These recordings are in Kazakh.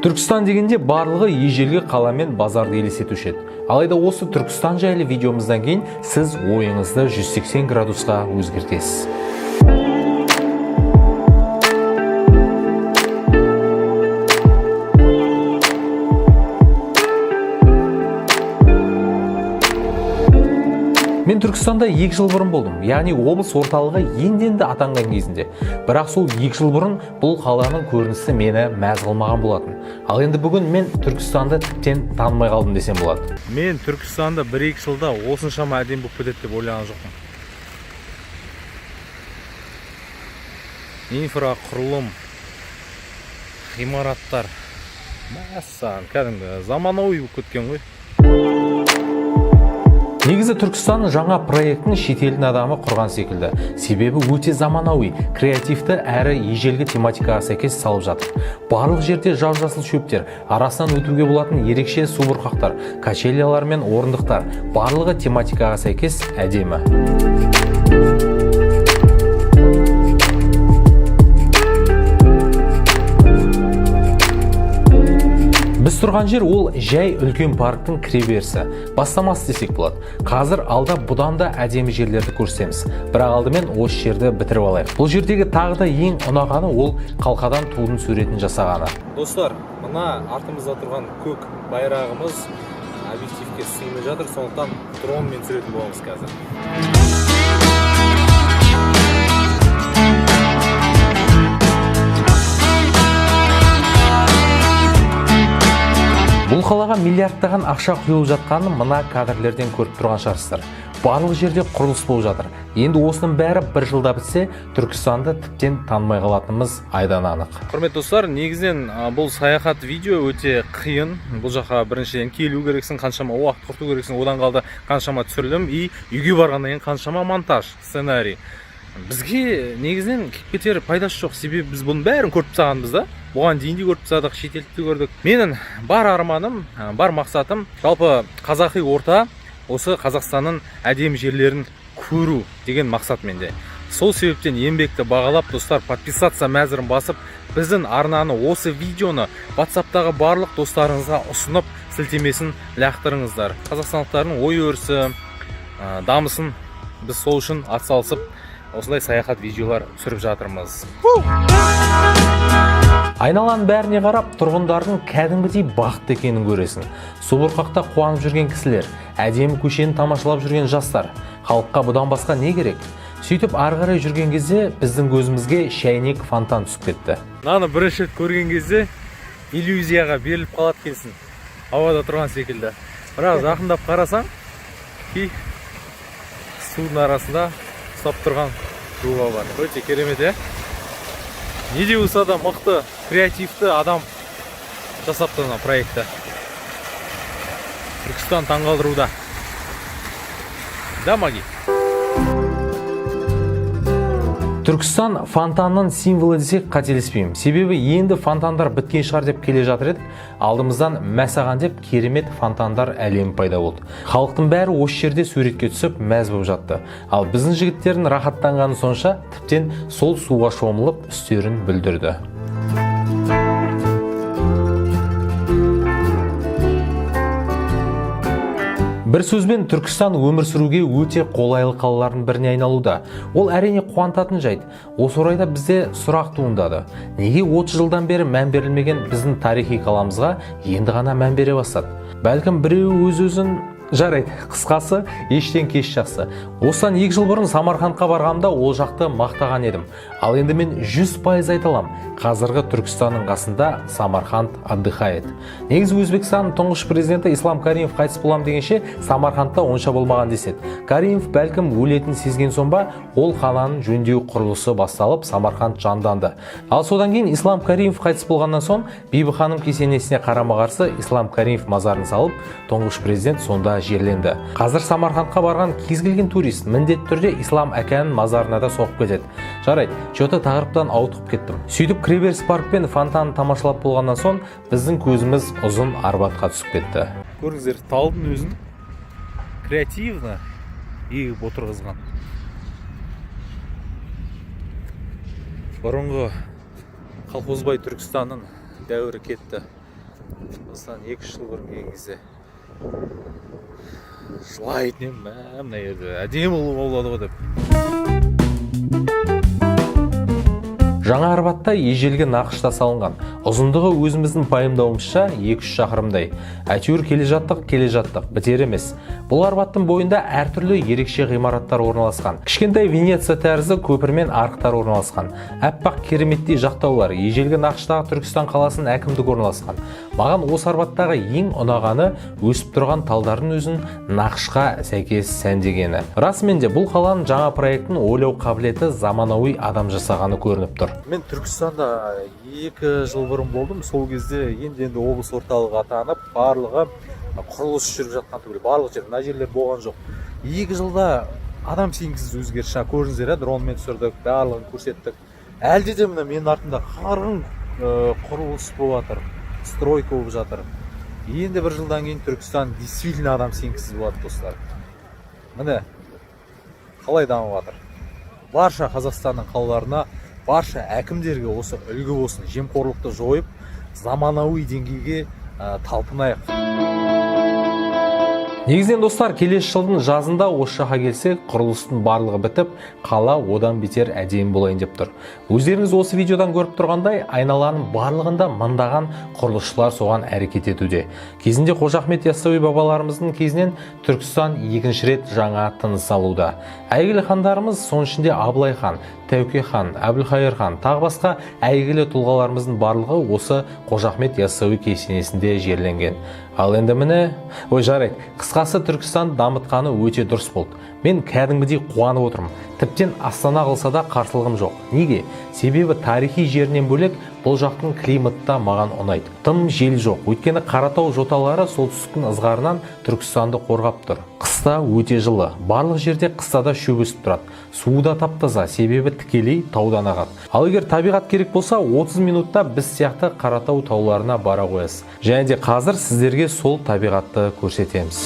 Түркістан дегенде барлығы ежелгі қала мен базарды елестетуші еді. Алайда осы Түркістан жайлы видеомыздан кейін сіз ойыңызды 180 градусқа өзгертесіз. Мен Түркістанда 2 жыл бұрын болдым, яғни облыс орталығы енді атанған кезінде. Бірақ сол 2 жыл бұрын бұл қаланың көрінісі мені мәз қылмаған болатын. Ал енді бүгін мен Түркістанды тіптен танымай қалдым десем болады. Мен Түркістанды 1-2 жылда осыншама әдемі болып кетеді деп ойлаған жоқпын. Инфрақұрылым, ғимараттар, мәссаған, кәдімгі заманауи болып кеткен ғой. Негізі Түркістан жаңа проекттің шетелдің адамы құрған секілді. Себебі өте заманауи, креативті әрі ежелгі тематикаға сәйкес салып жатыр. Барлық жерде жап-жасыл шөптер, арасынан өтуге болатын ерекше субұрқақтар, качелиялар мен орындықтар, барлығы тематикаға сәйкес әдемі. Біз тұрған жер ол жай үлкен парктың кіреберісі, бастамасы десек болады. Қазір алда бұдан да әдемі жерлерді көрсеміз. Бірақ алдымен осы жерді бітіріп алайық. Бұл жердегі тағы да ең ұнағаны ол қалқадан тудың суретін жасағаны. Достар, мына артымызда тұрған көк байрағымыз объективке сыймай жатыр, сондықтан дронмен түсіретін боламыз қазір. Бұл қалаға миллиардтаған ақша құйылып жатқанын мына кадрлерден көріп тұрған шығарсыздар. Барлық жерде құрылыс болып жатыр. Енді осының бәрі 1 жылда бітсе, Түркістанды тіптен танымай қалатынымыз айдан анық. Құрметті достар, негізінен бұл саяхат видео өте қиын. Бұл жаққа біріншіден келу керексің, қаншама уақыт құрту керексің, одан қалды қаншама түсірілім, үйге барғаннан кейін қаншама монтаж, сценарий. Бізге негізінен кетер пайдасы жоқ, себебі біз бұның бәрін көріп тастағанбыз да. Бұған дейін де көріп тастадық, шетелдікті көрдік. Менің бар арманым, бар мақсатым жалпы қазақи орта осы Қазақстанның әдемі жерлерін көру деген мақсат менде. Сол себептен еңбекті бағалап, достар, подписаться мәзірін басып, біздің арнаны, осы видеоны WhatsApp'тағы барлық достарыңызға ұсынып, сілтемесін лақтырыңыздар. Қазақстандықтардың ой өрісі дамысын, біз сол үшін атсалысып осындай саяхат видеолар түсіріп жатырмыз. Айналаның бәріне қарап, тұрғындардың кәдімгідей бақытты екенін көресің. Субұрқақта қуанып жүрген кісілер, әдемі көшені тамашалап жүрген жастар. Халыққа бұдан басқа не керек? Сөйтіп ары қарай жүрген кезде біздің көзімізге шәйнек фонтан түсіп кетті. Мынаны бірінші рет көрген кезде иллюзияға беріліп қалады екенсің. Ауада тұрған секілді. Бірақ жақындап қарасаң, судың арасында ұстап тұрған жуға бар. Өте керемет, е? Не де болса да мықты, креативті адам жасапты мына проектті. Түркістан таңғалдыруда. Да, Маги? Түркістан фонтанның символы десек қателеспеймін. Себебі енді фонтандар біткен шығар деп келе жатыр едік. Алдымыздан мәсаған деп керемет фонтандар әлемі пайда болды. Халықтың бәрі осы жерде суретке түсіп мәз болып жатты. Ал біздің жігіттердің рахаттанғаны сонша тіптен сол суға шомылып үстерін бүлдірді. Бір сөзбен Түркістан өмір сүруге өте қолайлы қалалардың біріне айналуда. Ол әрине қуантатын жайт. Осы орайда бізде сұрақ туындады. Неге 30 жылдан бері мән берілмеген біздің тарихи қаламызға енді ғана мән бере бастады? Бәлкім біреу өз-өзін жарайды, қысқасы, ештен кеш жақсы. Осыдан 2 жыл бұрын Самарқандқа барғанымда ол жақты мақтаған едім. Ал енді мен 100% айталам. Қазіргі Түркістанның қасында Самарқанд отдыхает. Негізі Өзбекстанның тұңғыш президенті Ислам Каримов қайтыс болам дегенше Самарқандта онша болмаған деседі. Каримов бәлкім өлетін сезген соң ба, ол қаланың жөндеу құрылысы басталып, Самарқанд жанданды. Ал содан кейін Ислам Каримов қайтыс болғаннан соң Бибі ханым кесенесіне қарама-қарсы Ислам Каримов мазарын салып, тұңғыш президент сонда жерленді. Қазір Самарқандқа барған кез келген турист міндетті түрде Ислам әкенің мазарына да соғып кетеді. Жарайды, жота тақырыптан ауытқып кеттім. Сөйтіп кіреберіс парк пен фонтанды тамашалап болғаннан соң біздің көзіміз ұзын Арбатқа түсіп кетті. Көріңіздер, талдың өзін креативно егіп отырғызған. Бұрынғы колхозбай Түркістанның дәуірі кетті. осыдан 2 жыл бұрын келген кезде жылайтын едім, мына жерде әдемі болады ғой деп. Жаңа Арбатта ежелгі нақышта салынған. Ұзындығы өзіміздің пайымдауымызша 2-3 шақырымдай. Әйтеуір келе жаттық, бітер емес. Бұл Арбаттың бойында әртүрлі ерекше ғимараттар орналасқан. Кішкентай Венеция тәрізді көпір мен арықтар орналасқан. Әппақ кереметтей жақтаулар, ежелгі нақыштағы Түркістан қаласының әкімдігі орналасқан. Маған осы Арбаттағы ең ұнағаны өсіп тұрған талдардың өзін нақышқа сәйкес сәндегені. Расымен де бұл қаланың жаңа проектін ойлау қабілеті заманауи адам жасағаны көрініп тұр. Мен Түркістанда 2 жыл бұрын болдым. Сол кезде енді облыс орталығы атанып, барлығы құрылыс жүріп жатқан түгілі, барлық жер, мына жерлер болған жоқ. 2 жылда адам сенгісіз өзгеріс. Көрдіңіздер, дронмен түсірдік, барлығын көрсеттік. Әлде де мына менің артымда қарғын құрылыс болып жатыр, стройка болып жатыр. Енді 1 жылдан кейін Түркістан действительно адам сенгісіз болады, достар. Міне қалай дамып жатыр. Барша Қазақстанның қалаларына, барша әкімдерге осы үлгі болсын, жемқорлықты жойып, заманауи деңгейге талпынайық. Негізінен достар, келесі жылдың жазында осы жаққа келсек, құрылыстың барлығы бітіп, қала одан бетер әдемі болайын деп тұр. Өздеріңіз осы видеодан көріп тұрғандай, айналаның барлығында мыңдаған құрылысшылар соған әрекет етуде. Кезінде Қожа Ахмет Яссауи бабаларымыздың кезінен Түркістан 2-ші рет жаңа тыныс алуда. Әйгілі хандарымыз, соның ішінде Абылай хан, Тәуке хан, Әбілқайыр хан, тағы басқа әйгілі тұлғаларымыздың барлығы осы Қожа Ахмет Яссауи кесенесінде жерленген. Ал енді міне, жарайды, қысқасы Түркістан дамытқаны өте дұрыс болды. Мен кәдімгідей қуанып отырмын. Тіптен Астана қылса да қарсылығым жоқ. Неге? Себебі тарихи жерінен бөлек бұл жақтың климаты да маған ұнайды. Тым жел жоқ. Өйткені Қаратау жоталары солтүстіктің ызғарынан Түркістанды қорғап тұр. Қыста өте жылы. Барлық жерде қыстада шөп өсіп тұрады. Суы да тап-таза, себебі тікелей таудан ағады. Ал егер табиғат керек болса, 30 минутта біз сияқты Қаратау тауларына бара қоясыз. Және де қазір сіздерге сол табиғатты көрсетеміз.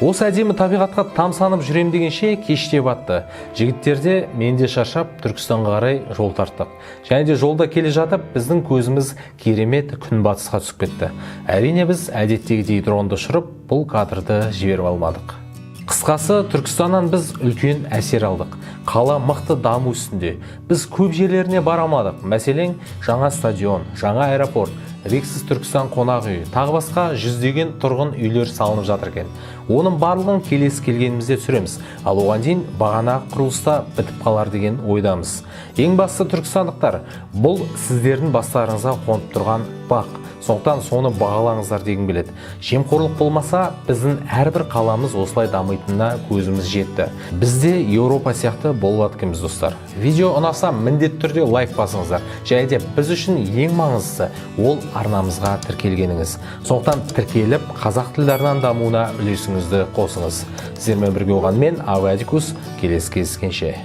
Осы әдемі табиғатқа тамсанып жүрем дегенше кеште батты. Жігіттерде мен де шаршап Түркістанға қарай жол тарттық. Және де жолда келе жатып біздің көзіміз керемет күнбатысқа түсіп кетті. Әрине біз әдеттегідей дронды ұшырып бұл кадрды жіберіп алмадық. Қысқасы, Түркістаннан біз үлкен әсер алдық. Қала мықты даму үстінде. Біз көп жерлеріне бара алмадық. Мәселен, жаңа стадион, жаңа аэропорт, Рексіз Түркістан қонақ үйі, тағы басқа жүздеген тұрғын үйлер салынып жатыр екен. Оның барлығын келесі келгенімізде түсіреміз. Ал оған дейін бағана құрылыста бітіп қалар деген ойдамыз. Ең басты түркістандықтар, бұл сіздердің бастарыңызға қонып тұрған бақ. Сондықтан соны бағалаңыздар дегім келеді. Жемқорлық болмаса, біздің әрбір қаламыз осылай дамитынына көзіміз жетті. Бізде Еуропа сияқты болып жатқанбыз, достар. Видео ұнаса, міндетті түрде лайк басыңыздар. Және де біз үшін ең маңыздысы ол арнамызға тіркелгеніңіз. Сондықтан тіркеліп, қазақ тілдерінің дамуына үлесіңізді қосыңыз. Сіздермен бірге болған мен, Авадикус, келесі кездескенше.